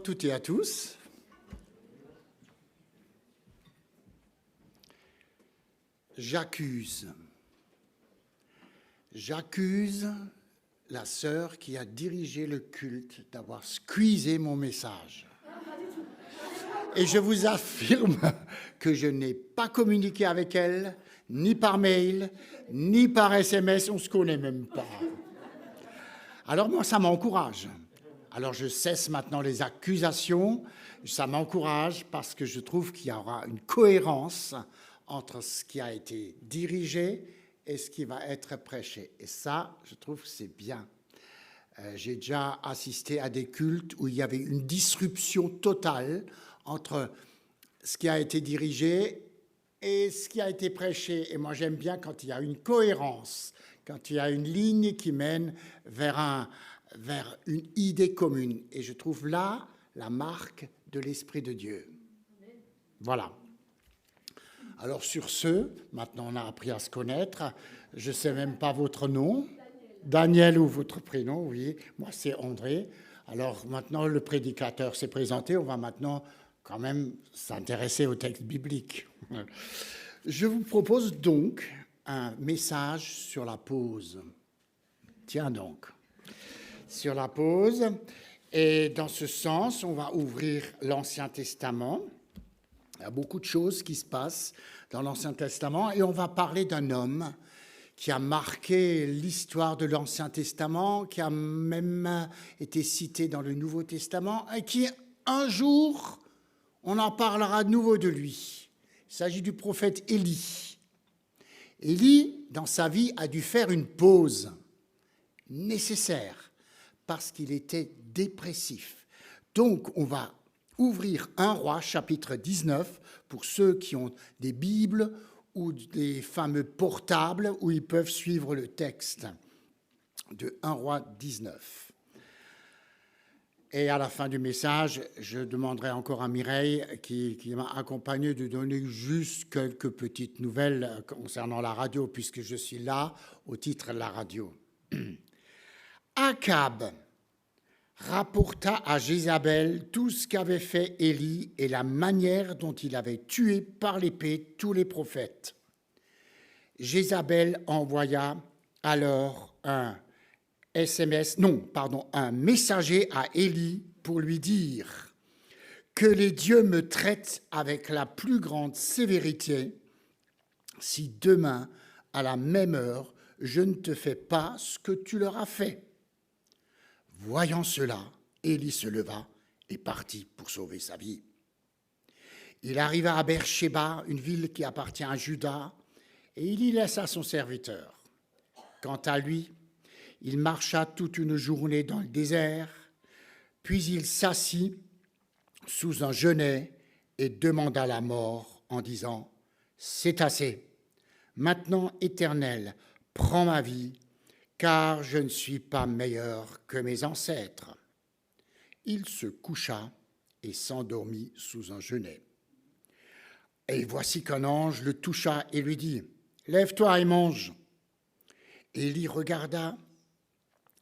toutes et à tous. J'accuse la sœur qui a dirigé le culte d'avoir squeezé mon message. Et je vous affirme que je n'ai pas communiqué avec elle, ni par mail, ni par SMS, on ne se connaît même pas. Alors moi, ça m'encourage. Alors je cesse maintenant les accusations, ça m'encourage parce que je trouve qu'il y aura une cohérence entre ce qui a été dirigé et ce qui va être prêché. Et ça, je trouve que c'est bien. J'ai déjà assisté à des cultes où il y avait une disruption totale entre ce qui a été dirigé et ce qui a été prêché. Et moi, j'aime bien quand il y a une cohérence, quand il y a une ligne qui mène vers une idée commune. Et je trouve là la marque de l'Esprit de Dieu. Voilà. Alors sur ce, maintenant on a appris à se connaître. Je ne sais même pas votre nom. Daniel ou votre prénom, oui. Moi, c'est André. Alors maintenant, le prédicateur s'est présenté. On va maintenant quand même s'intéresser au texte biblique. Je vous propose donc un message sur la pause. Tiens donc, sur la pause. Et dans ce sens, on va ouvrir l'Ancien Testament. Il y a beaucoup de choses qui se passent dans l'Ancien Testament et on va parler d'un homme qui a marqué l'histoire de l'Ancien Testament, qui a même été cité dans le Nouveau Testament et qui, un jour, on en parlera de nouveau de lui. Il s'agit du prophète Élie. Élie, dans sa vie, a dû faire une pause nécessaire parce qu'il était dépressif. Donc, on va ouvrir 1 Roi, chapitre 19, pour ceux qui ont des Bibles ou des fameux portables où ils peuvent suivre le texte de 1 Roi 19. Et à la fin du message, je demanderai encore à Mireille, qui m'a accompagné, de donner juste quelques petites nouvelles concernant la radio, puisque je suis là au titre de la radio. Akab rapporta à Jézabel tout ce qu'avait fait Élie et la manière dont il avait tué par l'épée tous les prophètes. Jézabel envoya alors un messager à Élie pour lui dire « Que les dieux me traitent avec la plus grande sévérité si demain, à la même heure, je ne te fais pas ce que tu leur as fait. » Voyant cela, Élie se leva et partit pour sauver sa vie. Il arriva à Beersheba, une ville qui appartient à Juda, et il y laissa son serviteur. Quant à lui, il marcha toute une journée dans le désert, puis il s'assit sous un genêt et demanda la mort en disant « C'est assez. Maintenant, Éternel, prends ma vie, car je ne suis pas meilleur que mes ancêtres. » Il se coucha et s'endormit sous un genêt. Et voici qu'un ange le toucha et lui dit « Lève-toi et mange. » Élie regarda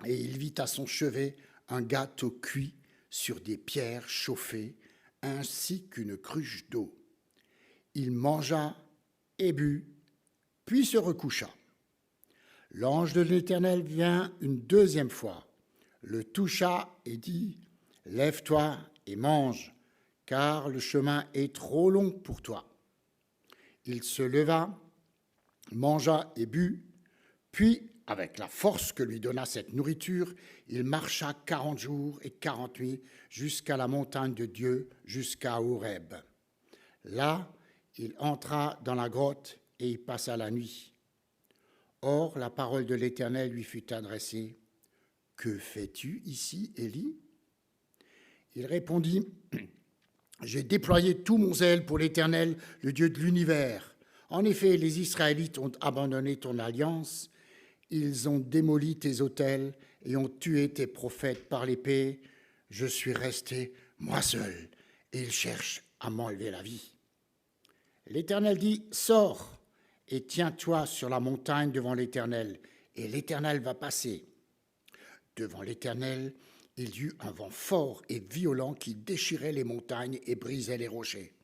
et il vit à son chevet un gâteau cuit sur des pierres chauffées, ainsi qu'une cruche d'eau. Il mangea et but, puis se recoucha. L'ange de l'Éternel vint une deuxième fois, le toucha et dit « Lève-toi et mange, car le chemin est trop long pour toi. » Il se leva, mangea et but, puis, avec la force que lui donna cette nourriture, il marcha 40 jours et 40 nuits jusqu'à la montagne de Dieu, jusqu'à Horeb. Là, il entra dans la grotte et y passa la nuit. Or, la parole de l'Éternel lui fut adressée. « Que fais-tu ici, Élie » Il répondit, « J'ai déployé tout mon zèle pour l'Éternel, le Dieu de l'univers. En effet, les Israélites ont abandonné ton alliance, ils ont démoli tes autels et ont tué tes prophètes par l'épée. Je suis resté, moi seul, et ils cherchent à m'enlever la vie. » L'Éternel dit, « Sors et tiens-toi sur la montagne devant l'Éternel, et l'Éternel va passer. » Devant l'Éternel, il y eut un vent fort et violent qui déchirait les montagnes et brisait les rochers.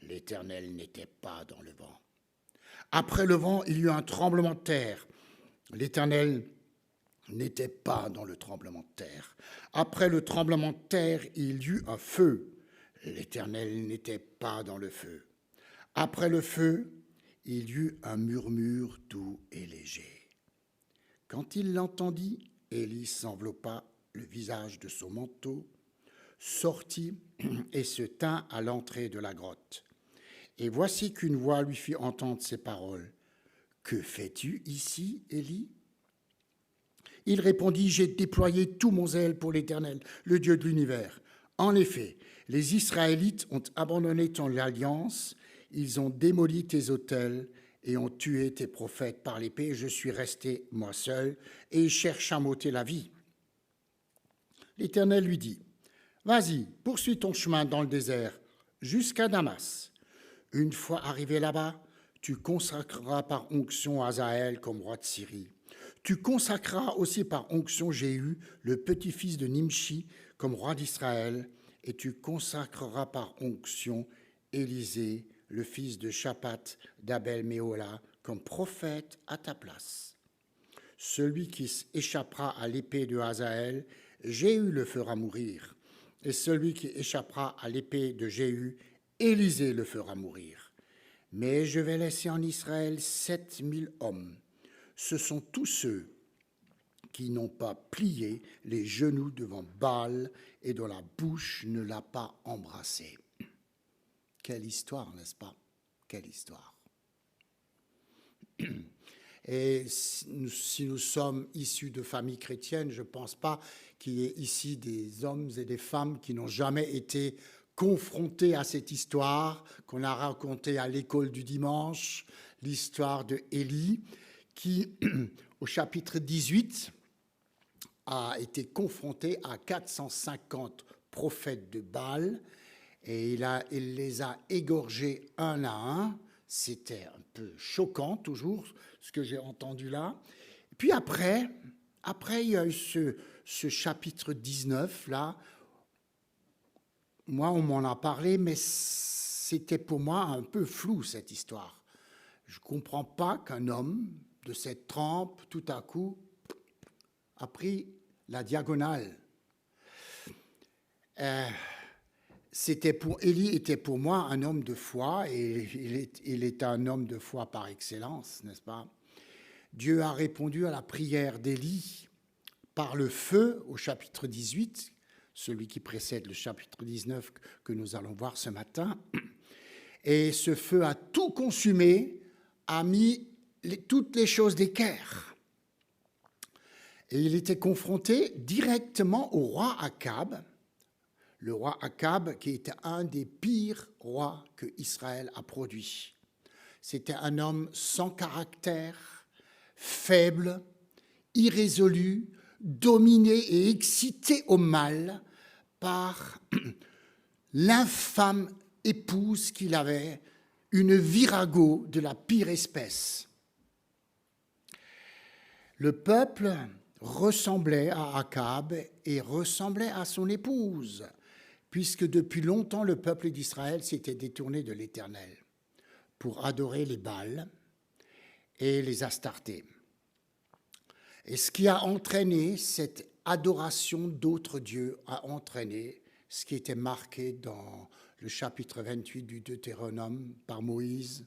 L'Éternel n'était pas dans le vent. Après le vent, il y eut un tremblement de terre. L'Éternel n'était pas dans le tremblement de terre. Après le tremblement de terre, il y eut un feu. L'Éternel n'était pas dans le feu. Après le feu, il y eut un murmure doux et léger. Quand il l'entendit, Élie s'enveloppa le visage de son manteau, sortit et se tint à l'entrée de la grotte. Et voici qu'une voix lui fit entendre ces paroles. « Que fais-tu ici, Élie ?» Il répondit, « J'ai déployé tout mon zèle pour l'Éternel, le Dieu de l'univers. En effet, les Israélites ont abandonné ton alliance, ils ont démoli tes autels et ont tué tes prophètes par l'épée. Je suis resté, moi seul, et ils cherchent à m'ôter la vie. » L'Éternel lui dit, « Vas-y, poursuis ton chemin dans le désert, jusqu'à Damas. Une fois arrivé là-bas, tu consacreras par onction Hazaël comme roi de Syrie. Tu consacreras aussi par onction Jéhu, le petit-fils de Nimshi, comme roi d'Israël, et tu consacreras par onction Élisée, le fils de Shaphat d'Abel-Méhola, comme prophète à ta place. Celui qui échappera à l'épée de Hazaël, Jéhu le fera mourir, et celui qui échappera à l'épée de Jéhu, Élisée le fera mourir. Mais je vais laisser en Israël 7000 hommes. Ce sont tous ceux qui n'ont pas plié les genoux devant Baal et dont la bouche ne l'a pas embrassé. » Quelle histoire, n'est-ce pas? Quelle histoire. Et si nous sommes issus de familles chrétiennes, je ne pense pas qu'il y ait ici des hommes et des femmes qui n'ont jamais été confrontés à cette histoire qu'on a racontée à l'école du dimanche, l'histoire de Élie, qui, au chapitre 18, a été confronté à 450 prophètes de Baal, et il les a égorgés un à un. C'était un peu choquant, toujours, ce que j'ai entendu là. Puis après, il y a eu ce chapitre 19, là. Moi, on m'en a parlé, mais c'était pour moi un peu flou, cette histoire. Je ne comprends pas qu'un homme de cette trempe, tout à coup, a pris la diagonale. Élie était pour moi un homme de foi, et il est un homme de foi par excellence, n'est-ce pas? Dieu a répondu à la prière d'Élie par le feu au chapitre 18, celui qui précède le chapitre 19 que nous allons voir ce matin. Et ce feu a tout consumé, a mis toutes les choses d'équerre. Et il était confronté directement au roi Akab, le roi Akab qui était un des pires rois que Israël a produit. C'était un homme sans caractère, faible, irrésolu, dominé et excité au mal par l'infâme épouse qu'il avait, une virago de la pire espèce. Le peuple ressemblait à Akab et ressemblait à son épouse, puisque depuis longtemps le peuple d'Israël s'était détourné de l'Éternel pour adorer les Baals et les Astartés. Et ce qui a entraîné cette adoration d'autres dieux a entraîné ce qui était marqué dans le chapitre 28 du Deutéronome par Moïse,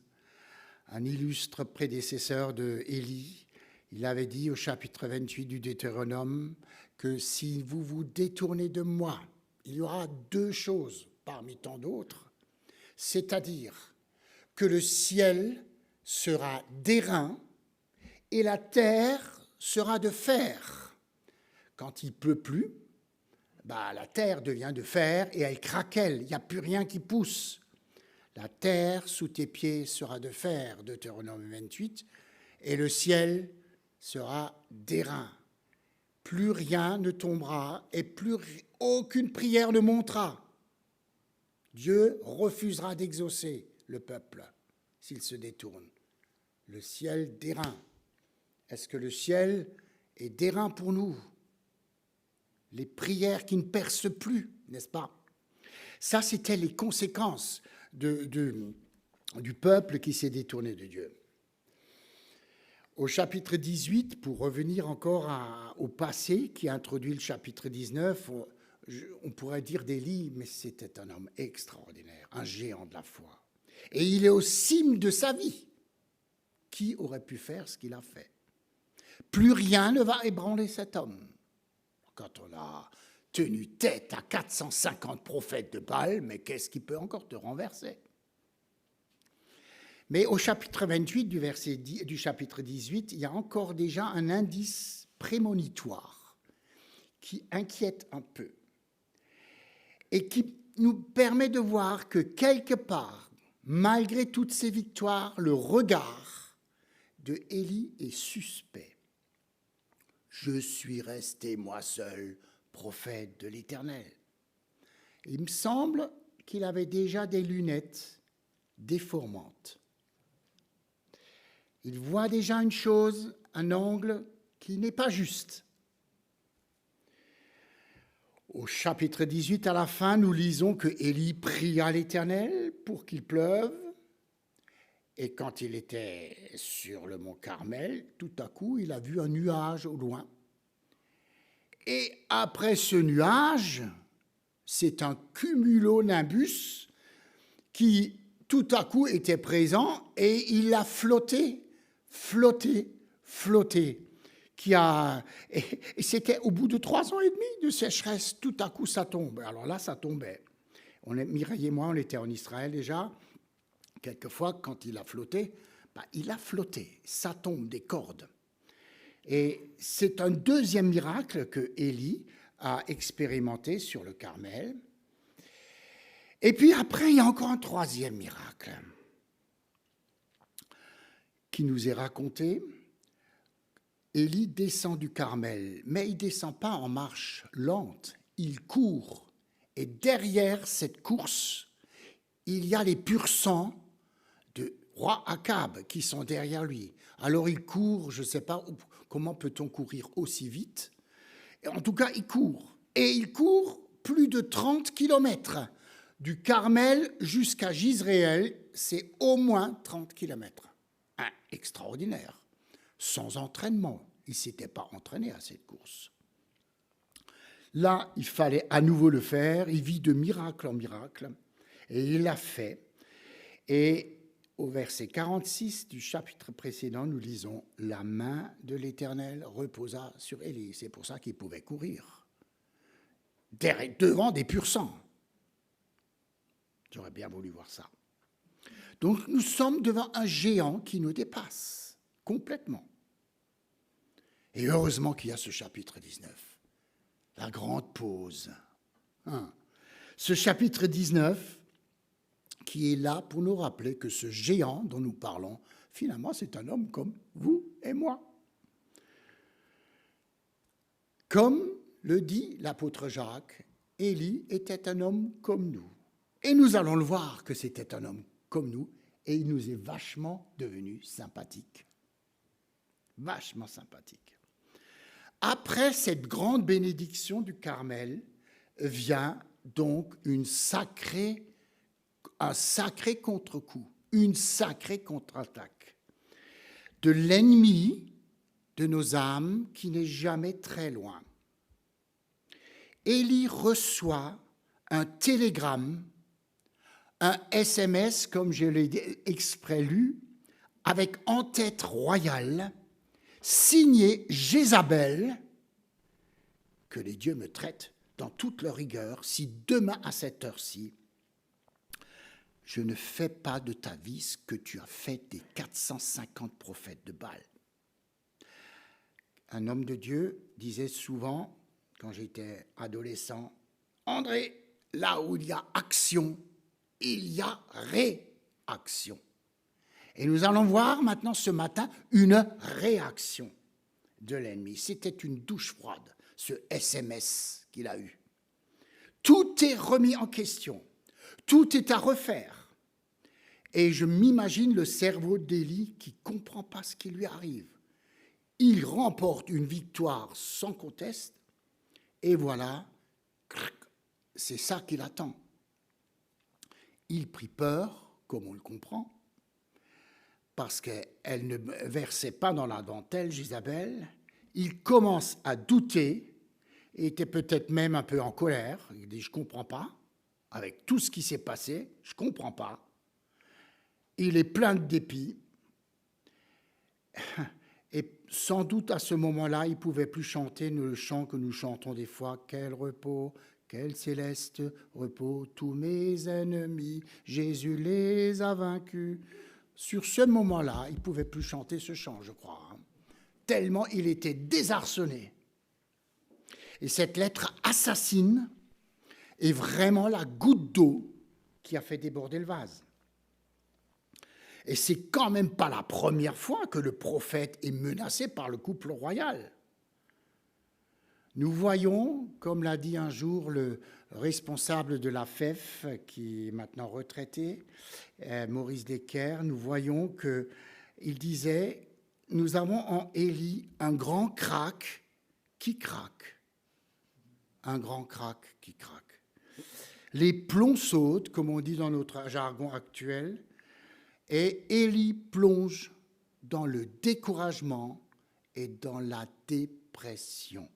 un illustre prédécesseur de Élie. Il avait dit au chapitre 28 du Deutéronome que si vous vous détournez de moi, il y aura deux choses parmi tant d'autres, c'est-à-dire que le ciel sera d'airain et la terre sera de fer. Quand il pleut plus, la terre devient de fer et elle craquelle, il n'y a plus rien qui pousse. La terre sous tes pieds sera de fer, Deutéronome 28, et le ciel sera d'airain. Plus rien ne tombera et plus aucune prière ne montera. Dieu refusera d'exaucer le peuple s'il se détourne. Le ciel d'airain. Est-ce que le ciel est d'airain pour nous? les prières qui ne percent plus, n'est-ce pas? Ça, c'était les conséquences du peuple qui s'est détourné de Dieu. Au chapitre 18, pour revenir encore au passé qui introduit le chapitre 19, on pourrait dire d'Élie, mais c'était un homme extraordinaire, un géant de la foi. Et il est au cime de sa vie. Qui aurait pu faire ce qu'il a fait? Plus rien ne va ébranler cet homme. Quand on a tenu tête à 450 prophètes de Baal, mais qu'est-ce qui peut encore te renverser? Mais au chapitre 28 du chapitre 18, il y a encore déjà un indice prémonitoire qui inquiète un peu et qui nous permet de voir que quelque part, malgré toutes ces victoires, le regard de Élie est suspect. Je suis resté moi seul, prophète de l'Éternel. Il me semble qu'il avait déjà des lunettes déformantes. Il voit déjà une chose, un angle qui n'est pas juste. Au chapitre 18, à la fin, nous lisons que Élie pria l'Éternel pour qu'il pleuve. Et quand il était sur le mont Carmel, tout à coup, il a vu un nuage au loin. Et après ce nuage, c'est un cumulonimbus qui, tout à coup, était présent et il a flotté. Et c'était au bout de 3 ans et demi de sécheresse, tout à coup ça tombe. Alors là, ça tombait. Mireille et moi, on était en Israël déjà. Quelquefois, quand il a flotté, ça tombe des cordes. Et c'est un deuxième miracle que Élie a expérimenté sur le Carmel. Et puis après, il y a encore un troisième miracle qui nous est raconté. Élie descend du Carmel, mais il ne descend pas en marche lente, il court. Et derrière cette course, il y a les purs sangs de roi Akab qui sont derrière lui. Alors il court, je ne sais pas comment peut-on courir aussi vite. En tout cas, il court. Et il court plus de 30 kilomètres. Du Carmel jusqu'à Jizréel, c'est au moins 30 kilomètres. Extraordinaire. Sans entraînement. Il ne s'était pas entraîné à cette course. Là, il fallait à nouveau le faire. Il vit de miracle en miracle. Et il l'a fait. Et au verset 46 du chapitre précédent, nous lisons « La main de l'Éternel reposa sur Élie ». C'est pour ça qu'il pouvait courir. Devant des purs sangs. J'aurais bien voulu voir ça. Donc nous sommes devant un géant qui nous dépasse complètement. Et heureusement qu'il y a ce chapitre 19, la grande pause. Ce chapitre 19 qui est là pour nous rappeler que ce géant dont nous parlons, finalement, c'est un homme comme vous et moi. Comme le dit l'apôtre Jacques, Élie était un homme comme nous. Et nous allons le voir que c'était un homme comme nous, et il nous est vachement devenu sympathique. Vachement sympathique. Après cette grande bénédiction du Carmel, vient donc un sacré contre-coup, une sacrée contre-attaque de l'ennemi de nos âmes qui n'est jamais très loin. Élie reçoit un télégramme, un SMS, comme je l'ai exprès lu, avec en-tête royale, signé Jézabel, que les dieux me traitent dans toute leur rigueur, si demain à cette heure-ci, je ne fais pas de ta vie ce que tu as fait des 450 prophètes de Baal. Un homme de Dieu disait souvent, quand j'étais adolescent, « André, là où il y a action, il y a réaction. » Et nous allons voir maintenant ce matin une réaction de l'ennemi. C'était une douche froide, ce SMS qu'il a eu. Tout est remis en question. Tout est à refaire. Et je m'imagine le cerveau d'Élie qui ne comprend pas ce qui lui arrive. Il remporte une victoire sans conteste Et voilà, c'est ça qui l'attend. Il prit peur, comme on le comprend, parce qu'elle ne versait pas dans la dentelle, Jézabel. Il commence à douter, et était peut-être même un peu en colère. Il dit « je ne comprends pas, avec tout ce qui s'est passé, je ne comprends pas ». Il est plein de dépit, et sans doute à ce moment-là, il ne pouvait plus chanter le chant que nous chantons des fois, « Quel repos, quel céleste repos, tous mes ennemis, Jésus les a vaincus ». Sur ce moment-là, il ne pouvait plus chanter ce chant, je crois, hein, tellement il était désarçonné. Et cette lettre assassine est vraiment la goutte d'eau qui a fait déborder le vase. Et c'est quand même pas la première fois que le prophète est menacé par le couple royal. Nous voyons, comme l'a dit un jour le responsable de la FEF, qui est maintenant retraité, Maurice Descaires, nous voyons qu'il disait « Nous avons en Élie un grand craque qui craque. » Un grand craque qui craque. Les plombs sautent, comme on dit dans notre jargon actuel, et Élie plonge dans le découragement et dans la dépression.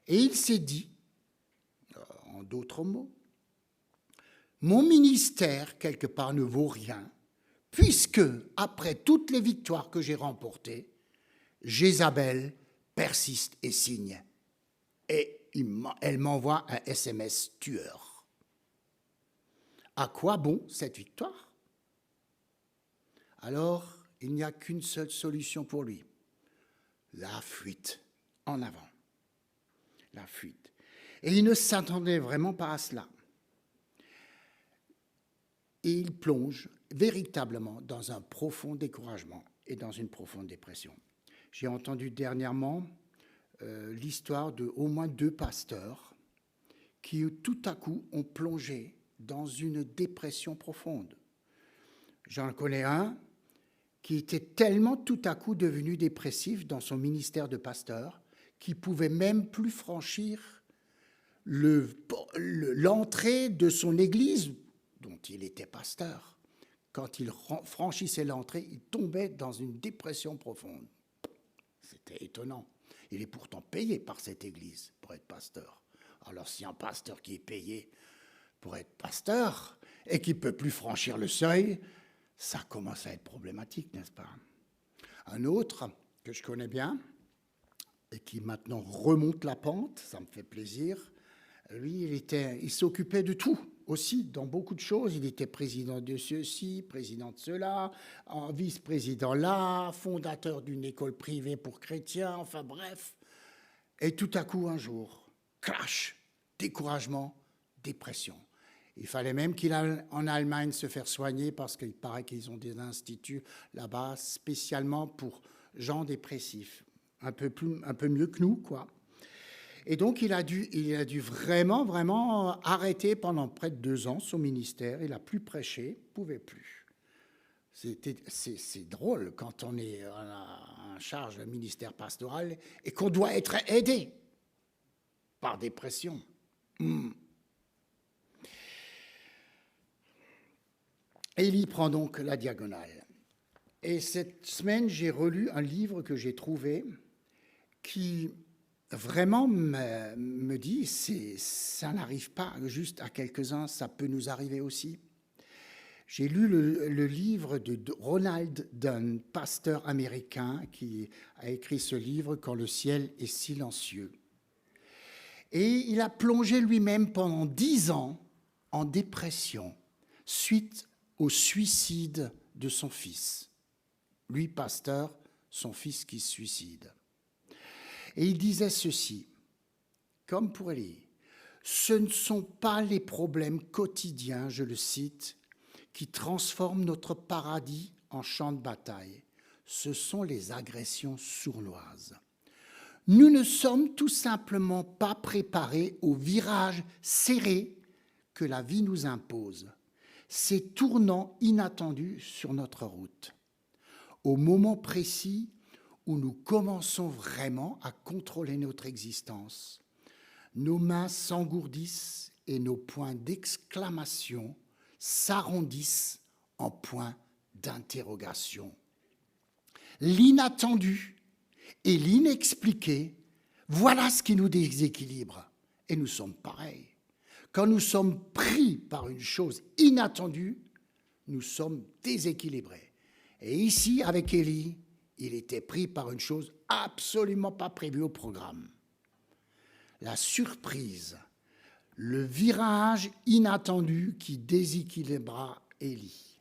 Et il s'est dit, en d'autres mots, « Mon ministère, quelque part, ne vaut rien, puisque, après toutes les victoires que j'ai remportées, Jézabel persiste et signe. » Et elle m'envoie un SMS tueur. À quoi bon cette victoire? Alors, il n'y a qu'une seule solution pour lui, la fuite en avant. La fuite. Et il ne s'attendait vraiment pas à cela. Et il plonge véritablement dans un profond découragement et dans une profonde dépression. J'ai entendu dernièrement l'histoire de au moins 2 pasteurs qui tout à coup ont plongé dans une dépression profonde. J'en connais un qui était tellement tout à coup devenu dépressif dans son ministère de pasteur qu'il ne pouvait même plus franchir l'entrée de son église dont il était pasteur. Quand il franchissait l'entrée, il tombait dans une dépression profonde. C'était étonnant. Il est pourtant payé par cette église pour être pasteur. Alors si un pasteur qui est payé pour être pasteur et qui ne peut plus franchir le seuil, ça commence à être problématique, n'est-ce pas? Un autre que je connais bien et qui maintenant remonte la pente, ça me fait plaisir, lui, il s'occupait de tout aussi, dans beaucoup de choses. Il était président de ceci, président de cela, vice-président là, fondateur d'une école privée pour chrétiens, enfin bref. Et tout à coup, un jour, crash, découragement, dépression. Il fallait même qu'il aille en Allemagne se faire soigner parce qu'il paraît qu'ils ont des instituts là-bas spécialement pour gens dépressifs. Un peu mieux que nous, quoi. Et donc, il a dû vraiment arrêter pendant près de 2 ans son ministère. Il n'a plus prêché, ne pouvait plus. C'est drôle quand on est en charge d'un ministère pastoral et qu'on doit être aidé par dépression. Et il y prend donc la diagonale. Et cette semaine, j'ai relu un livre que j'ai trouvé qui vraiment me dit, ça n'arrive pas juste à quelques-uns, ça peut nous arriver aussi. J'ai lu le livre de Ronald Dunn, pasteur américain, qui a écrit ce livre « Quand le ciel est silencieux ». Et il a plongé lui-même pendant 10 ans en dépression suite au suicide de son fils. Lui, pasteur, son fils qui se suicide. Et il disait ceci, comme pour Élie, « Ce ne sont pas les problèmes quotidiens, je le cite, qui transforment notre paradis en champ de bataille. Ce sont les agressions sournoises. Nous ne sommes tout simplement pas préparés au virage serré que la vie nous impose, ces tournants inattendus sur notre route. Au moment précis où nous commençons vraiment à contrôler notre existence. Nos mains s'engourdissent et nos points d'exclamation s'arrondissent en points d'interrogation. L'inattendu et l'inexpliqué, voilà ce qui nous déséquilibre. Et nous sommes pareils. Quand nous sommes pris par une chose inattendue, nous sommes déséquilibrés. Et ici, avec Élie, il était pris par une chose absolument pas prévue au programme. La surprise, le virage inattendu qui déséquilibra Élie.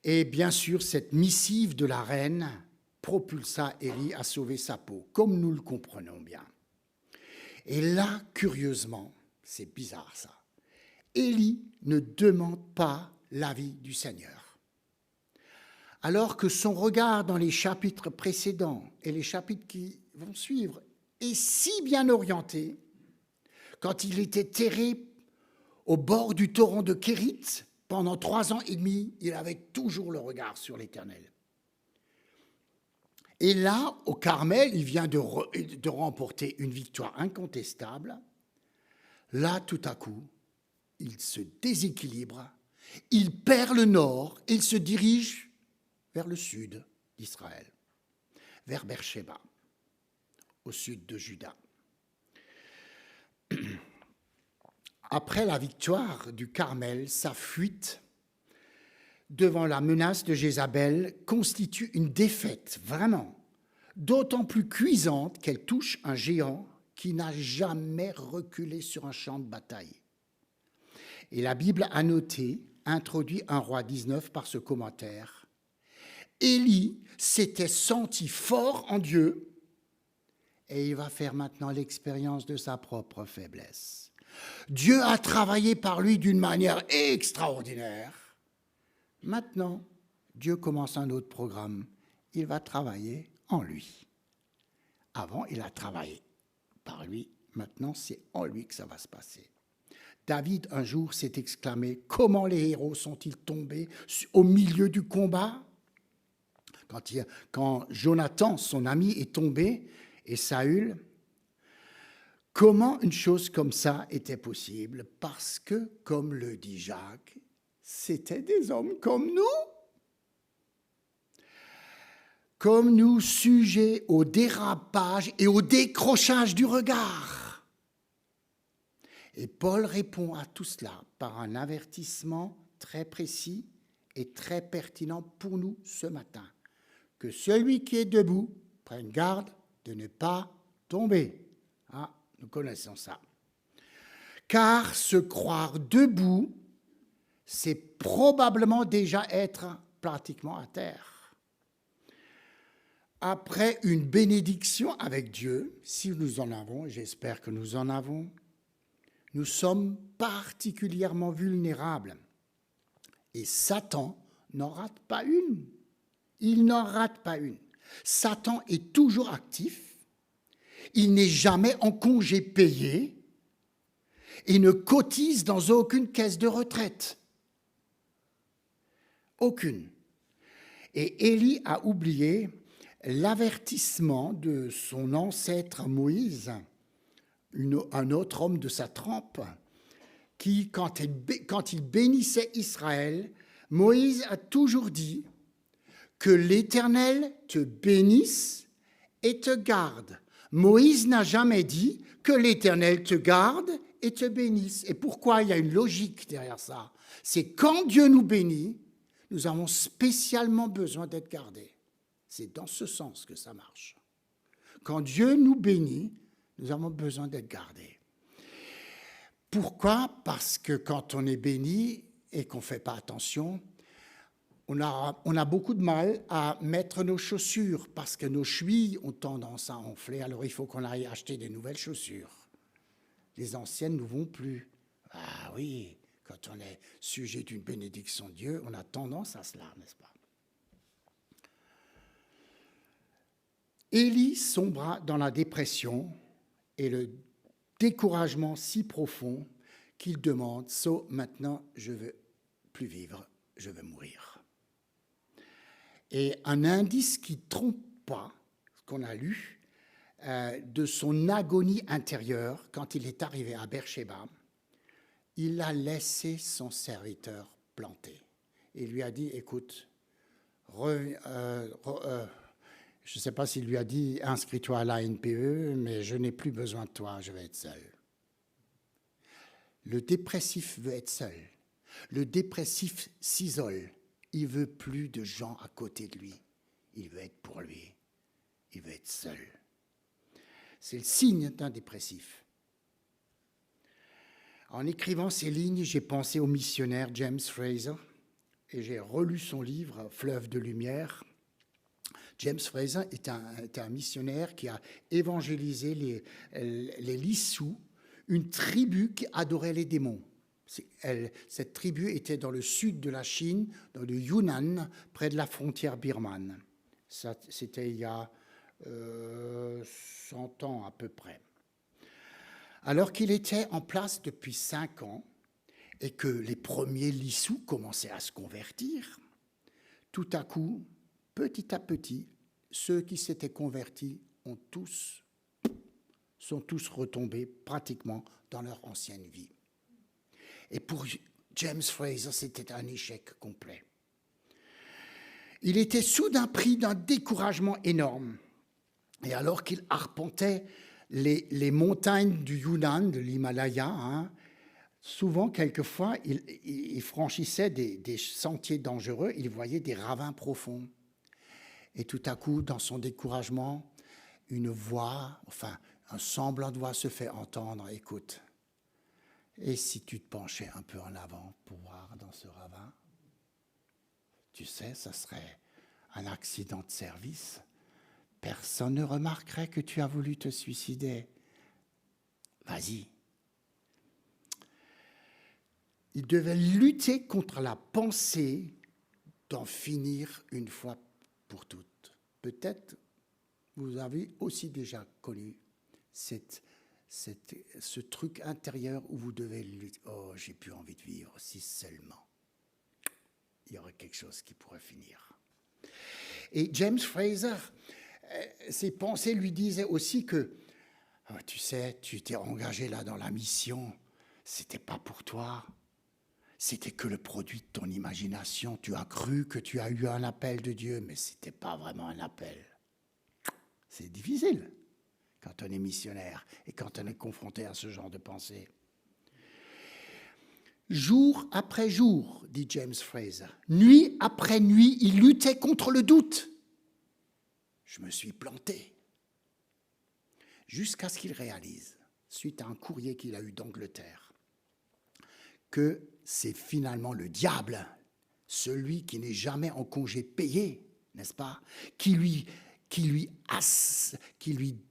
Et bien sûr, cette missive de la reine propulsa Élie à sauver sa peau, comme nous le comprenons bien. Et là, curieusement, c'est bizarre ça, Élie ne demande pas l'avis du Seigneur. Alors que son regard dans les chapitres précédents et les chapitres qui vont suivre est si bien orienté, quand il était terré au bord du torrent de Kérit, pendant 3 ans et demi, il avait toujours le regard sur l'Éternel. Et là, au Carmel, il vient de remporter une victoire incontestable. Là, tout à coup, il se déséquilibre, il perd le nord et il se dirige vers le sud d'Israël, vers Beersheba, au sud de Juda. Après la victoire du Carmel, sa fuite devant la menace de Jézabel constitue une défaite, vraiment, d'autant plus cuisante qu'elle touche un géant qui n'a jamais reculé sur un champ de bataille. Et la Bible a noté, introduit un roi 19 par ce commentaire. Élie s'était senti fort en Dieu et il va faire maintenant l'expérience de sa propre faiblesse. Dieu a travaillé par lui d'une manière extraordinaire. Maintenant, Dieu commence un autre programme. Il va travailler en lui. Avant, il a travaillé par lui. Maintenant, c'est en lui que ça va se passer. David, un jour, s'est exclamé « Comment les héros sont-ils tombés au milieu du combat ?» Quand Jonathan, son ami, est tombé, et Saül, comment une chose comme ça était possible? Parce que, comme le dit Jacques, c'étaient des hommes comme nous, sujets au dérapage et au décrochage du regard. Et Paul répond à tout cela par un avertissement très précis et très pertinent pour nous ce matin. Que celui qui est debout prenne garde de ne pas tomber. Ah, nous connaissons ça. Car se croire debout, c'est probablement déjà être pratiquement à terre. Après une bénédiction avec Dieu, si nous en avons, j'espère que nous en avons, nous sommes particulièrement vulnérables. Et Satan n'en rate pas une. Il n'en rate pas une. Satan est toujours actif. Il n'est jamais en congé payé et ne cotise dans aucune caisse de retraite. Aucune. Et Élie a oublié l'avertissement de son ancêtre Moïse, un autre homme de sa trempe, qui, quand il bénissait Israël, Moïse a toujours dit que l'Éternel te bénisse et te garde. Moïse n'a jamais dit que l'Éternel te garde et te bénisse. Et pourquoi? Il y a une logique derrière ça. C'est quand Dieu nous bénit, nous avons spécialement besoin d'être gardés. C'est dans ce sens que ça marche. Quand Dieu nous bénit, nous avons besoin d'être gardés. Pourquoi? Parce que quand on est béni et qu'on ne fait pas attention, on a beaucoup de mal à mettre nos chaussures parce que nos chevilles ont tendance à enfler. Alors il faut qu'on aille acheter des nouvelles chaussures. Les anciennes ne vont plus. Ah oui, quand on est sujet d'une bénédiction de Dieu, on a tendance à cela, n'est-ce pas? Élie sombra dans la dépression et le découragement si profond qu'il demande « So, maintenant, je ne veux plus vivre, je veux mourir ». Et un indice qui trompe pas, ce qu'on a lu, de son agonie intérieure quand il est arrivé à Beersheba. Il a laissé son serviteur planté. Il lui a dit, écoute, je ne sais pas s'il lui a dit, inscris-toi à l'ANPE, mais je n'ai plus besoin de toi, je vais être seul. Le dépressif veut être seul. Le dépressif s'isole. Il veut plus de gens à côté de lui. Il veut être pour lui. Il veut être seul. C'est le signe d'un dépressif. En écrivant ces lignes, j'ai pensé au missionnaire James Fraser et j'ai relu son livre « Fleuve de lumière ». James Fraser est un missionnaire qui a évangélisé les Lissous, une tribu qui adorait les démons. Cette tribu était dans le sud de la Chine, dans le Yunnan, près de la frontière birmane. C'était il y a 100 ans à peu près. Alors qu'il était en place depuis 5 ans et que les premiers Lissous commençaient à se convertir, tout à coup, petit à petit, ceux qui s'étaient convertis sont tous retombés pratiquement dans leur ancienne vie. Et pour James Fraser, c'était un échec complet. Il était soudain pris d'un découragement énorme. Et alors qu'il arpentait les montagnes du Yunnan, de l'Himalaya, souvent, quelquefois, il franchissait des sentiers dangereux, il voyait des ravins profonds. Et tout à coup, dans son découragement, une voix, un semblant de voix se fait entendre. Écoute, et si tu te penchais un peu en avant pour voir dans ce ravin, tu sais, ça serait un accident de service. Personne ne remarquerait que tu as voulu te suicider. Vas-y. Il devait lutter contre la pensée d'en finir une fois pour toutes. Peut-être vous avez aussi déjà connu ce truc intérieur où vous devez lutter. Oh, j'ai plus envie de vivre, si seulement il y aurait quelque chose qui pourrait finir. Et James Fraser, ses pensées lui disaient aussi que, oh, tu sais, tu t'es engagé là dans la mission, c'était pas pour toi, c'était que le produit de ton imagination. Tu as cru que tu as eu un appel de Dieu, mais c'était pas vraiment un appel. C'est difficile quand on est missionnaire et quand on est confronté à ce genre de pensée. Jour après jour, dit James Fraser, nuit après nuit, il luttait contre le doute. Je me suis planté. Jusqu'à ce qu'il réalise, suite à un courrier qu'il a eu d'Angleterre, que c'est finalement le diable, celui qui n'est jamais en congé payé, n'est-ce pas, qui lui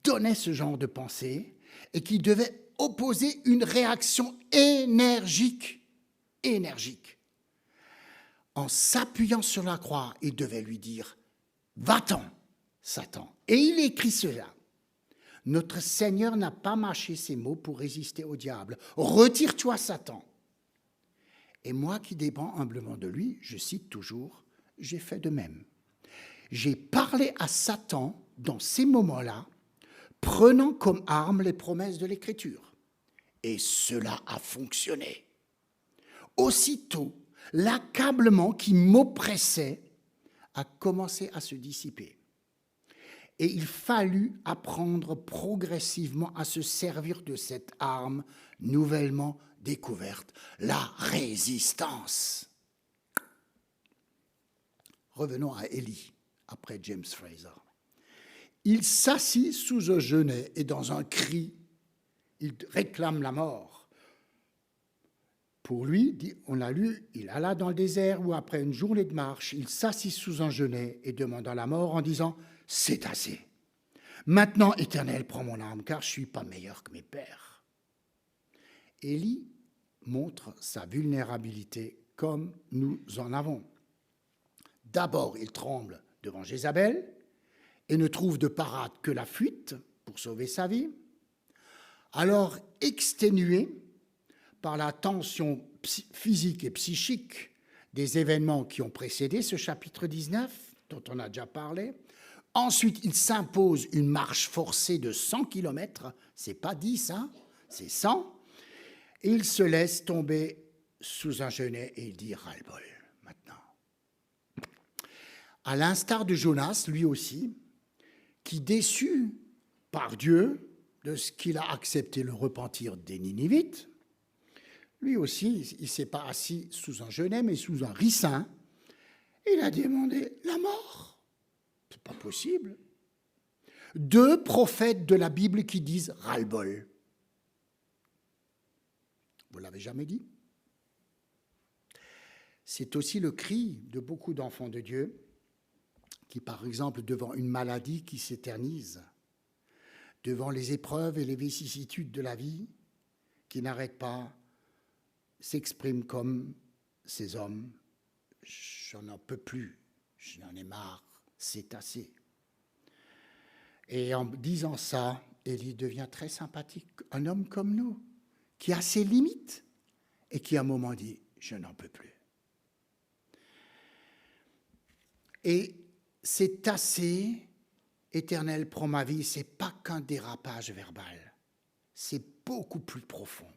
donnait ce genre de pensée et qui devait opposer une réaction énergique. En s'appuyant sur la croix, il devait lui dire « Va-t'en, Satan ». Et il écrit cela. Notre Seigneur n'a pas mâché ses mots pour résister au diable. « Retire-toi, Satan ». Et moi qui dépends humblement de lui, je cite toujours, j'ai fait de même. J'ai parlé à Satan dans ces moments-là, prenant comme arme les promesses de l'Écriture. Et cela a fonctionné. Aussitôt, l'accablement qui m'oppressait a commencé à se dissiper. Et il fallut apprendre progressivement à se servir de cette arme nouvellement découverte, la résistance. Revenons à Élie, après James Fraser. Il s'assit sous un genêt et dans un cri, il réclame la mort. Pour lui, on a lu, il alla dans le désert où après une journée de marche, il s'assit sous un genêt et demanda la mort en disant « C'est assez. Maintenant, Éternel, prends mon âme, car je ne suis pas meilleur que mes pères. » Élie montre sa vulnérabilité comme nous en avons. D'abord, il tremble devant Jézabel et ne trouve de parade que la fuite pour sauver sa vie. Alors, exténué par la tension physique et psychique des événements qui ont précédé ce chapitre 19, dont on a déjà parlé, Ensuite, il s'impose une marche forcée de 100 kilomètres. C'est pas 10, hein, c'est 100. Et il se laisse tomber sous un genêt et il dit ras-le-bol maintenant. À l'instar de Jonas, lui aussi, qui déçu par Dieu de ce qu'il a accepté le repentir des Ninivites, lui aussi, il ne s'est pas assis sous un genêt, mais sous un ricin. Il a demandé la mort. C'est pas possible. 2 prophètes de la Bible qui disent ras-le-bol. Vous ne l'avez jamais dit? C'est aussi le cri de beaucoup d'enfants de Dieu qui, par exemple, devant une maladie qui s'éternise, devant les épreuves et les vicissitudes de la vie, qui n'arrêtent pas, s'expriment comme ces hommes. J'en en peux plus, j'en ai marre, c'est assez. Et en disant ça, Élie devient très sympathique, un homme comme nous, qui a ses limites et qui à un moment dit « je n'en peux plus ». Et c'est assez, Éternel, prends ma vie, ce n'est pas qu'un dérapage verbal, c'est beaucoup plus profond.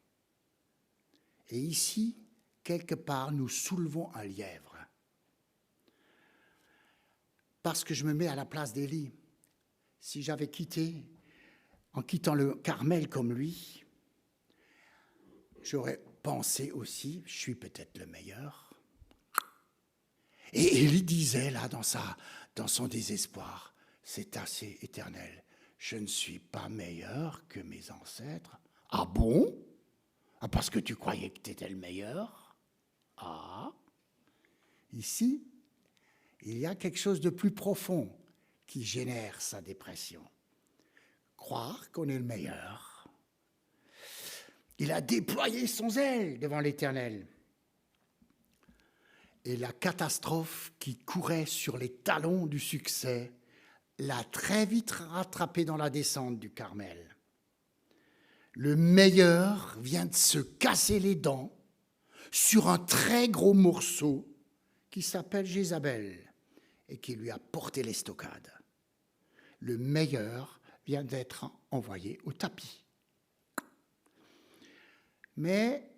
Et ici, quelque part, nous soulevons un lièvre. Parce que je me mets à la place d'Élie. Si j'avais quitté, en quittant le Carmel comme lui, j'aurais pensé aussi, je suis peut-être le meilleur. Et Élie disait là, dans son désespoir, c'est assez, Éternel, je ne suis pas meilleur que mes ancêtres. Ah bon? Ah, parce que tu croyais que tu étais le meilleur? Ah, ici, il y a quelque chose de plus profond qui génère sa dépression. Croire qu'on est le meilleur. Il a déployé son zèle devant l'Éternel. Et la catastrophe qui courait sur les talons du succès l'a très vite rattrapé dans la descente du Carmel. Le meilleur vient de se casser les dents sur un très gros morceau qui s'appelle Jézabel et qui lui a porté l'estocade. Le meilleur vient d'être envoyé au tapis. Mais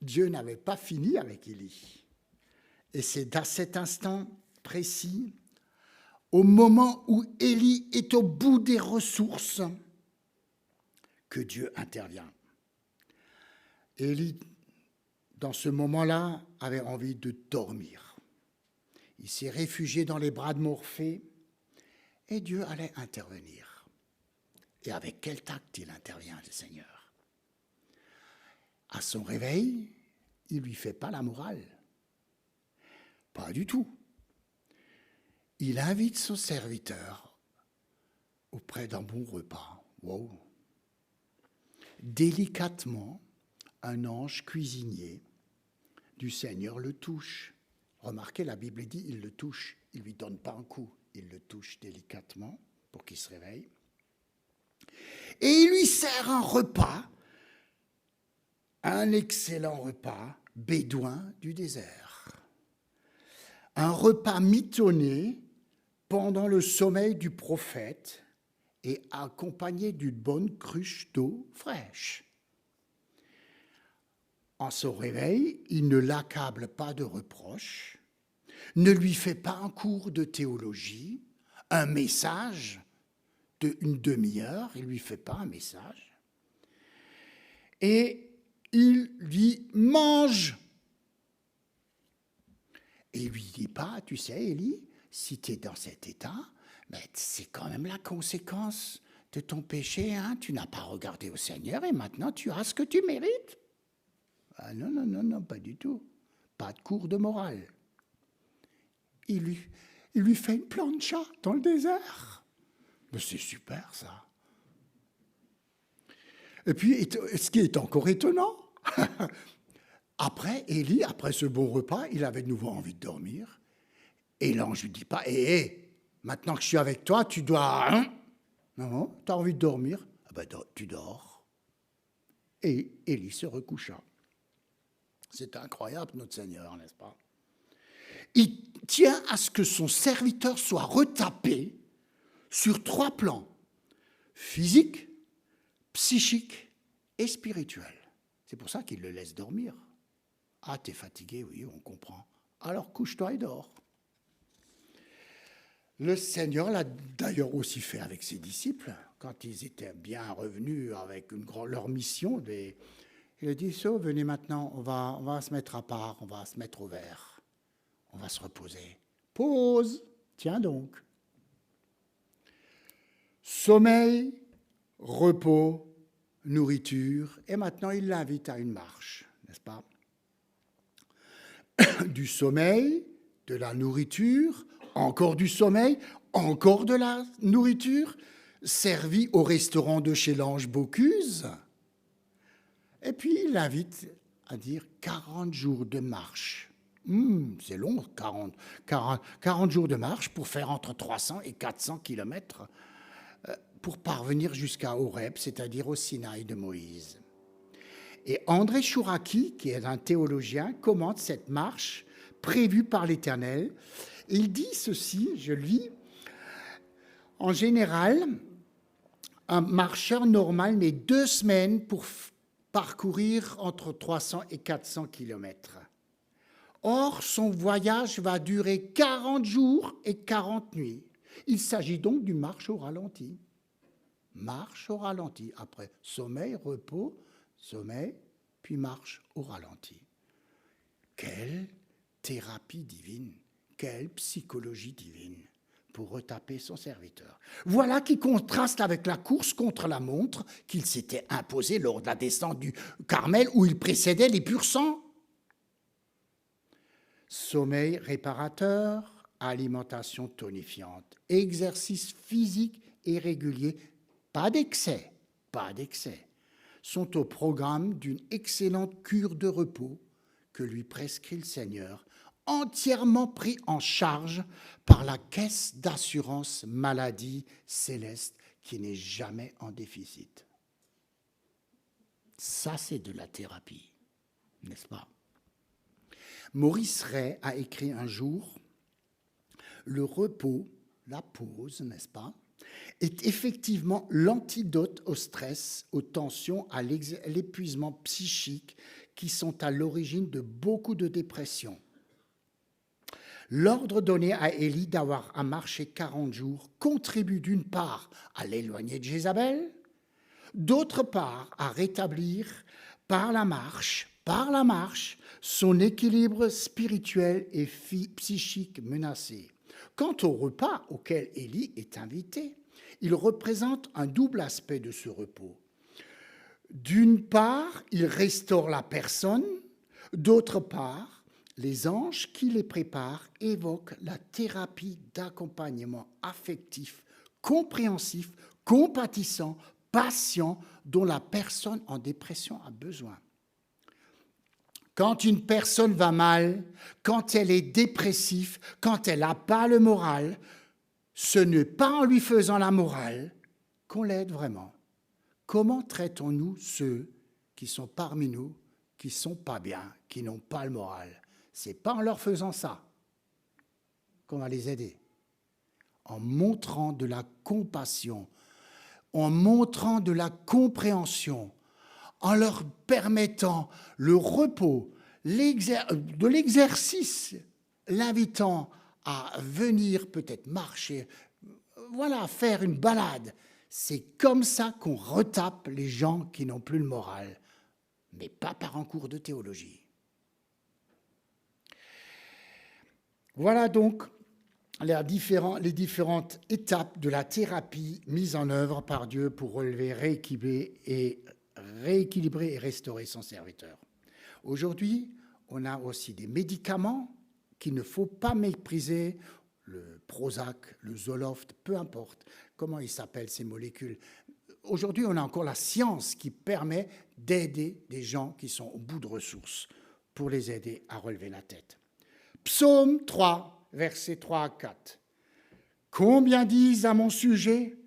Dieu n'avait pas fini avec Élie. Et c'est à cet instant précis, au moment où Élie est au bout des ressources, que Dieu intervient. Élie, dans ce moment-là, avait envie de dormir. Il s'est réfugié dans les bras de Morphée et Dieu allait intervenir. Et avec quel tact il intervient, le Seigneur? À son réveil, il ne lui fait pas la morale. Pas du tout. Il invite son serviteur auprès d'un bon repas. Wow. Délicatement, un ange cuisinier du Seigneur le touche. Remarquez, la Bible dit, il le touche. Il ne lui donne pas un coup. Il le touche délicatement pour qu'il se réveille. Et il lui sert un repas, un excellent repas bédouin du désert. Un repas mitonné pendant le sommeil du prophète et accompagné d'une bonne cruche d'eau fraîche. En son réveil, il ne l'accable pas de reproches, ne lui fait pas un cours de théologie, un message d'une demi-heure, il ne lui fait pas un message. Et il lui mange. Et il lui dit pas, tu sais, Élie, si tu es dans cet état, mais c'est quand même la conséquence de ton péché. Hein? Tu n'as pas regardé au Seigneur et maintenant tu as ce que tu mérites. Ah non, non, non, non, pas du tout. Pas de cours de morale. Il lui fait une plancha dans le désert. Mais c'est super, ça. Et puis, ce qui est encore étonnant, après, Élie, après ce bon repas, il avait de nouveau envie de dormir. Et l'ange lui dit pas, hé, maintenant que je suis avec toi, tu dois... Hein? Non, tu as envie de dormir? Ah ben, tu dors. Et Élie se recoucha. C'est incroyable, notre Seigneur, n'est-ce pas? Il tient à ce que son serviteur soit retapé sur 3 plans, physique, psychique et spirituel. C'est pour ça qu'il le laisse dormir. Ah, t'es fatigué, oui, on comprend. Alors couche-toi et dors. Le Seigneur l'a d'ailleurs aussi fait avec ses disciples, quand ils étaient bien revenus avec leur mission. Il a dit, venez maintenant, on va se mettre à part, on va se mettre au vert, on va se reposer. Pause, tiens donc. Sommeil, repos, nourriture, et maintenant il l'invite à une marche, n'est-ce pas? Du sommeil, de la nourriture, encore du sommeil, encore de la nourriture, servie au restaurant de chez l'Ange Bocuse. Et puis il l'invite à dire 40 jours de marche. C'est long, 40 jours de marche pour faire entre 300 et 400 kilomètres pour parvenir jusqu'à Horeb, c'est-à-dire au Sinaï de Moïse. Et André Chouraki, qui est un théologien, commente cette marche prévue par l'Éternel. Il dit ceci, je lis, « En général, un marcheur normal met 2 semaines pour parcourir entre 300 et 400 kilomètres. Or, son voyage va durer 40 jours et 40 nuits. Il s'agit donc d'une marche au ralenti. Marche au ralenti. Après, sommeil, repos, sommeil, puis marche au ralenti. Quelle thérapie divine, quelle psychologie divine pour retaper son serviteur. Voilà qui contraste avec la course contre la montre qu'il s'était imposée lors de la descente du Carmel où il précédait les purs sangs. Sommeil réparateur, alimentation tonifiante, exercice physique et régulier, pas d'excès, sont au programme d'une excellente cure de repos que lui prescrit le Seigneur, entièrement pris en charge par la caisse d'assurance maladie céleste qui n'est jamais en déficit. Ça, c'est de la thérapie, n'est-ce pas? Maurice Ray a écrit un jour « Le repos, la pause, n'est-ce pas, est effectivement l'antidote au stress, aux tensions, à l'épuisement psychique qui sont à l'origine de beaucoup de dépressions. L'ordre donné à Élie d'avoir à marcher 40 jours contribue d'une part à l'éloigner de Jézabel, d'autre part à rétablir par la marche, son équilibre spirituel et psychique menacé. Quant au repas auquel Élie est invité, il représente un double aspect de ce repos. D'une part, il restaure la personne, d'autre part, les anges qui les préparent évoquent la thérapie d'accompagnement affectif, compréhensif, compatissant, patient dont la personne en dépression a besoin. Quand une personne va mal, quand elle est dépressive, quand elle n'a pas le moral, ce n'est pas en lui faisant la morale qu'on l'aide vraiment. Comment traitons-nous ceux qui sont parmi nous, qui ne sont pas bien, qui n'ont pas le moral? Ce n'est pas en leur faisant ça qu'on va les aider. En montrant de la compassion, en montrant de la compréhension, en leur permettant le repos, de l'exercice, l'invitant à venir peut-être marcher, voilà, faire une balade. C'est comme ça qu'on retape les gens qui n'ont plus le moral, mais pas par un cours de théologie. Voilà donc les différentes étapes de la thérapie mise en œuvre par Dieu pour relever, rééquilibrer et restaurer son serviteur. Aujourd'hui, on a aussi des médicaments qu'il ne faut pas mépriser, le Prozac, le Zoloft, peu importe comment ils s'appellent ces molécules. Aujourd'hui, on a encore la science qui permet d'aider des gens qui sont au bout de ressources pour les aider à relever la tête. Psaume 3, versets 3 à 4. « Combien disent à mon sujet,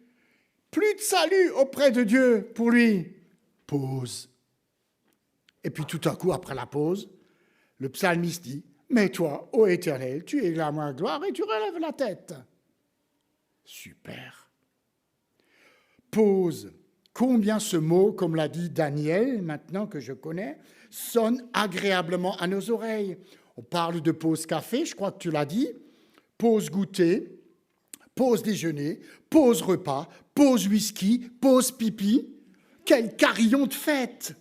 plus de salut auprès de Dieu pour lui. » Pause. Et puis tout à coup, après la pause, le psalmiste dit, « Mais toi, ô Éternel, tu es la main gloire et tu relèves la tête. » Super. pause. Combien ce mot, comme l'a dit Daniel, maintenant que je connais, sonne agréablement à nos oreilles. On parle de pause café, je crois que tu l'as dit, pause goûter, pause déjeuner, pause repas, pause whisky, pause pipi. Quel carillon de fête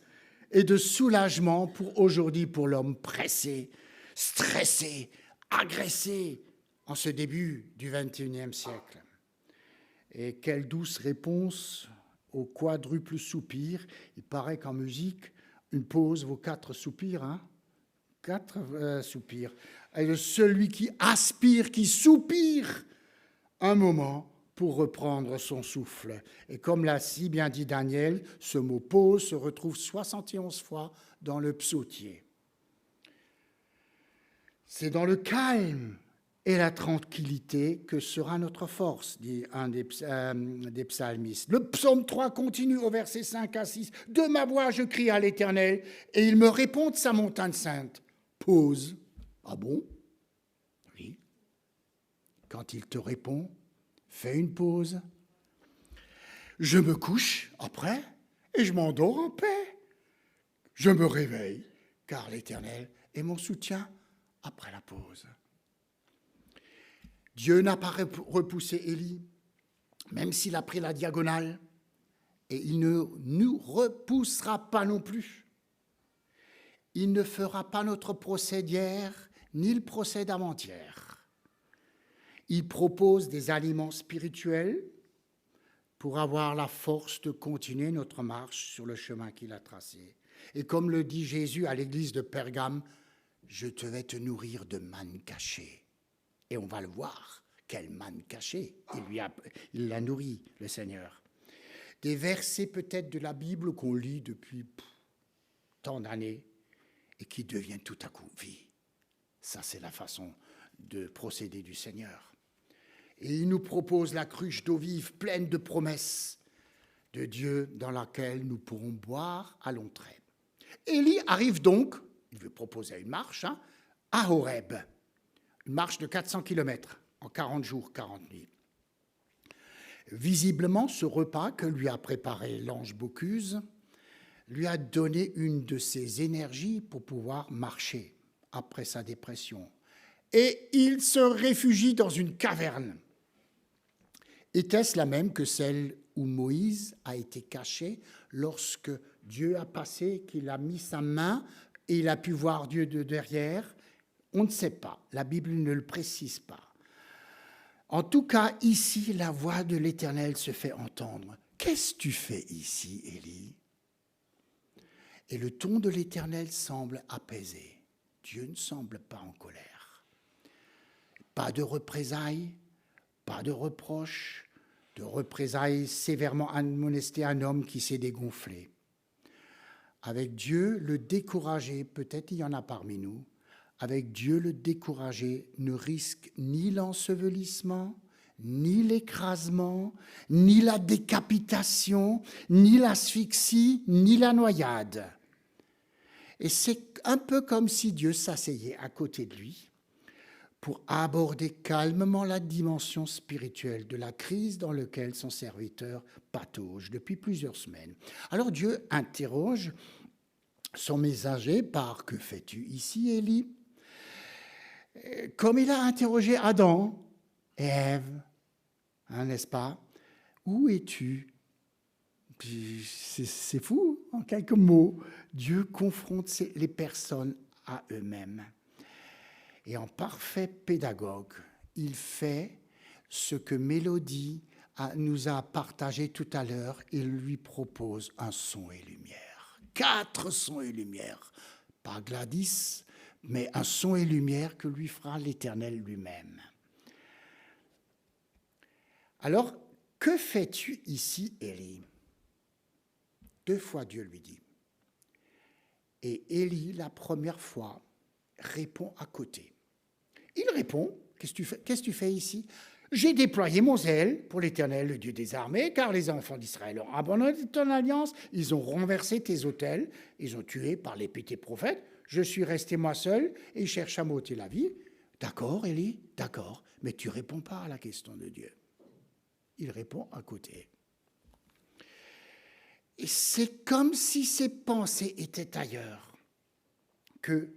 et de soulagement pour aujourd'hui, pour l'homme pressé, stressé, agressé en ce début du XXIe siècle. Et quelle douce réponse au quadruple soupir. Il paraît qu'en musique, une pause vaut 4 soupirs. Hein, 4 soupirs. Et celui qui aspire, qui soupire un moment pour reprendre son souffle. Et comme l'a si bien dit Daniel, ce mot pause se retrouve 71 fois dans le psautier. C'est dans le calme et la tranquillité que sera notre force, dit un des psalmistes. Le psaume 3 continue au verset 5 à 6. De ma voix, je crie à l'Éternel, et il me répond de sa montagne sainte. Pause. Ah bon? Oui. Quand il te répond, fais une pause. Je me couche après et je m'endors en paix. Je me réveille, car l'Éternel est mon soutien après la pause. Dieu n'a pas repoussé Élie, même s'il a pris la diagonale, et il ne nous repoussera pas non plus. Il ne fera pas notre procès d'hier, ni le procès d'avant-hier. Il propose des aliments spirituels pour avoir la force de continuer notre marche sur le chemin qu'il a tracé. Et comme le dit Jésus à l'église de Pergame, je te vais te nourrir de manne cachée. Et on va le voir, quelle manne cachée. Il l'a nourri, le Seigneur. Des versets peut-être de la Bible qu'on lit depuis tant d'années et qui deviennent tout à coup vie. Ça, c'est la façon de procéder du Seigneur. Et il nous propose la cruche d'eau vive pleine de promesses de Dieu dans laquelle nous pourrons boire à longs traits. Élie arrive donc, il veut proposer une marche, à Horeb. Une marche de 400 km en 40 jours, 40 nuits. Visiblement, ce repas que lui a préparé l'ange Bocuse lui a donné une de ses énergies pour pouvoir marcher après sa dépression. Et il se réfugie dans une caverne. Était-ce la même que celle où Moïse a été caché lorsque Dieu a passé, qu'il a mis sa main et il a pu voir Dieu de derrière? On ne sait pas, la Bible ne le précise pas. En tout cas, ici, la voix de l'Éternel se fait entendre. « Qu'est-ce que tu fais ici, Élie ?» Et le ton de l'Éternel semble apaisé. Dieu ne semble pas en colère. Pas de représailles, pas de reproches, de représailles sévèrement admonester un homme qui s'est dégonflé. Avec Dieu, le découragé, peut-être il y en a parmi nous, avec Dieu, le découragé ne risque ni l'ensevelissement, ni l'écrasement, ni la décapitation, ni l'asphyxie, ni la noyade. Et c'est un peu comme si Dieu s'asseyait à côté de lui pour aborder calmement la dimension spirituelle de la crise dans laquelle son serviteur patauge depuis plusieurs semaines. Alors Dieu interroge son messager par « Que fais-tu ici, Élie ?» Comme il a interrogé Adam et Ève, n'est-ce pas? Où es-tu? C'est fou, en quelques mots. Dieu confronte les personnes à eux-mêmes. Et en parfait pédagogue, il fait ce que Mélodie nous a partagé tout à l'heure. Il lui propose un son et lumière. 4 sons et lumières. Pas Gladys, mais un son et lumière que lui fera l'Éternel lui-même. Alors, que fais-tu ici, Élie? 2 fois Dieu lui dit. Et Élie, la première fois, répond à côté. Il répond, qu'est-ce que tu fais ici? J'ai déployé mon zèle pour l'Éternel, le Dieu des armées, car les enfants d'Israël ont abandonné ton alliance, ils ont renversé tes autels, ils ont tué par l'épée tes prophètes. Je suis resté moi seul et ils cherchent à m'ôter la vie. D'accord, Élie, d'accord, mais tu ne réponds pas à la question de Dieu. Il répond à côté. Et c'est comme si ses pensées étaient ailleurs que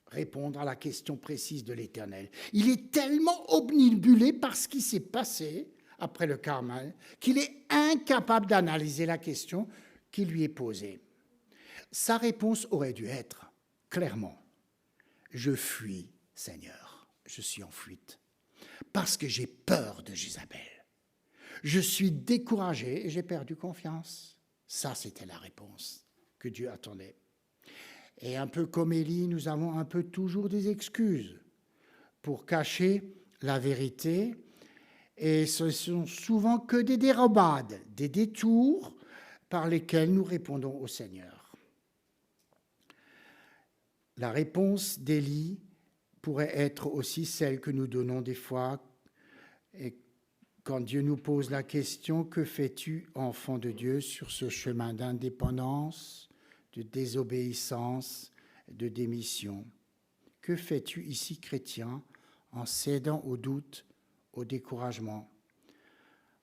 répondre à la question précise de l'Éternel. Il est tellement obnubilé par ce qui s'est passé après le Carmel qu'il est incapable d'analyser la question qui lui est posée. Sa réponse aurait dû être, clairement, « Je fuis, Seigneur, je suis en fuite, parce que j'ai peur de Jézabel. Je suis découragé et j'ai perdu confiance. » Ça, c'était la réponse que Dieu attendait. Et un peu comme Élie, nous avons un peu toujours des excuses pour cacher la vérité. Et ce sont souvent que des dérobades, des détours par lesquels nous répondons au Seigneur. La réponse d'Élie pourrait être aussi celle que nous donnons des fois et quand Dieu nous pose la question « Que fais-tu, enfant de Dieu, sur ce chemin d'indépendance, de désobéissance, de démission? Que fais-tu ici, chrétien, en cédant au doute, au découragement,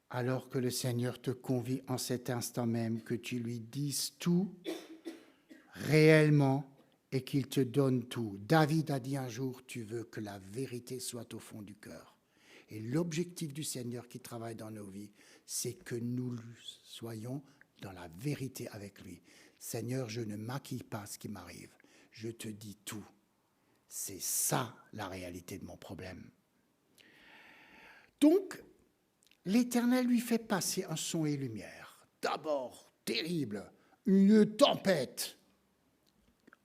alors que le Seigneur te convie en cet instant même que tu lui dises tout réellement et qu'il te donne tout. David a dit un jour, tu veux que la vérité soit au fond du cœur. Et l'objectif du Seigneur qui travaille dans nos vies, c'est que nous soyons dans la vérité avec lui. Seigneur, je ne maquille pas ce qui m'arrive. Je te dis tout. C'est ça la réalité de mon problème. Donc, l'Éternel lui fait passer un son et lumière. D'abord, terrible, une tempête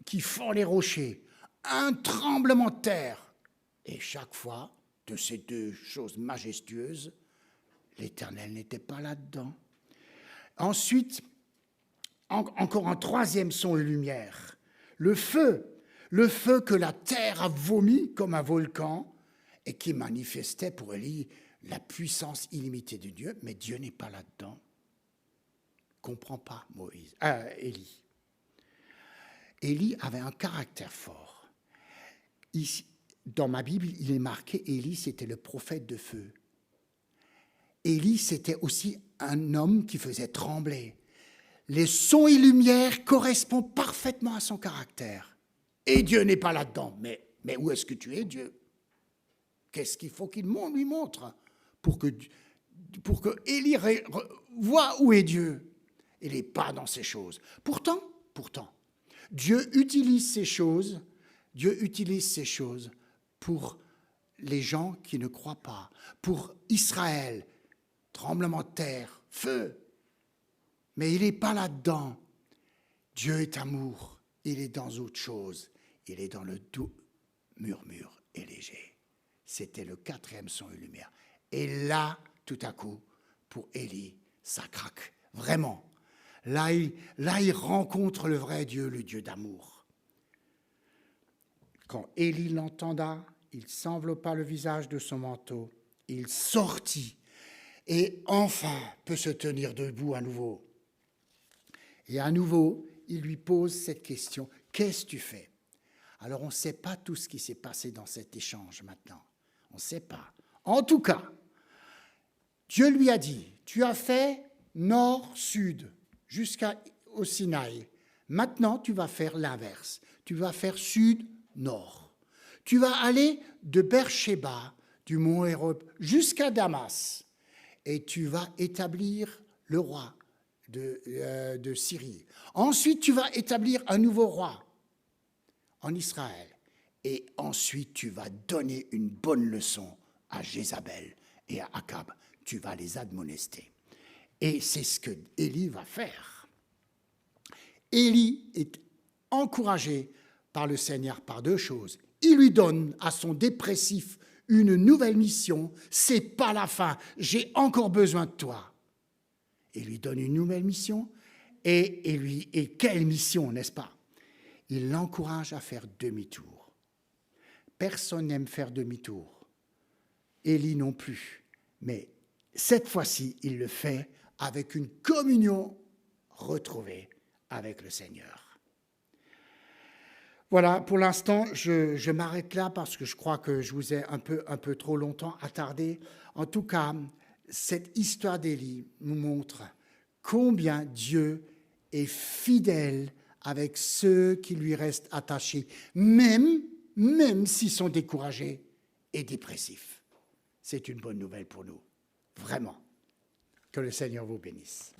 qui fend les rochers, un tremblement de terre. Et chaque fois, de ces deux choses majestueuses, l'Éternel n'était pas là-dedans. Ensuite, encore un troisième son et lumière. Le feu que la terre a vomi comme un volcan et qui manifestait pour Élie la puissance illimitée de Dieu, mais Dieu n'est pas là-dedans. Comprends pas Élie. Élie avait un caractère fort. Ici, dans ma Bible, il est marqué Élie, c'était le prophète de feu. Élie, c'était aussi un homme qui faisait trembler. Les sons et lumières correspondent parfaitement à son caractère. Et Dieu n'est pas là-dedans. Mais où est-ce que tu es, Dieu? Qu'est-ce qu'il faut qu'il lui montre pour que Élie voit où est Dieu? Il n'est pas dans ces choses. Pourtant, Dieu utilise ces choses pour les gens qui ne croient pas, pour Israël, tremblement de terre, feu. Mais il n'est pas là-dedans. Dieu est amour, il est dans autre chose. Il est dans le doux murmure et léger. C'était le quatrième son et lumière. Et là, tout à coup, pour Élie, ça craque, vraiment. Là, il rencontre le vrai Dieu, le Dieu d'amour. Quand Élie l'entenda, il s'enveloppa le visage de son manteau, il sortit et enfin peut se tenir debout à nouveau. Et à nouveau, il lui pose cette question, qu'est-ce que tu fais? Alors on ne sait pas tout ce qui s'est passé dans cet échange maintenant, on ne sait pas. En tout cas, Dieu lui a dit, tu as fait nord-sud jusqu'au Sinaï. Maintenant, tu vas faire l'inverse, tu vas faire sud-nord. Tu vas aller de Beersheba, du mont Hérob, jusqu'à Damas, et tu vas établir le roi de Syrie. Ensuite, tu vas établir un nouveau roi en Israël. Et ensuite, tu vas donner une bonne leçon à Jézabel et à Akab. Tu vas les admonester. Et c'est ce que Élie va faire. Élie est encouragé par le Seigneur par deux choses. Il lui donne à son dépressif une nouvelle mission. C'est pas la fin. J'ai encore besoin de toi. Il lui donne une nouvelle mission. Et quelle mission, n'est-ce pas? Il l'encourage à faire demi-tour. Personne n'aime faire demi-tour. Élie non plus. Mais cette fois-ci, il le fait avec une communion retrouvée avec le Seigneur. Voilà, pour l'instant, je m'arrête là parce que je crois que je vous ai un peu trop longtemps attardé. En tout cas, cette histoire d'Élie nous montre combien Dieu est fidèle avec ceux qui lui restent attachés, même s'ils sont découragés et dépressifs. C'est une bonne nouvelle pour nous, vraiment. Que le Seigneur vous bénisse.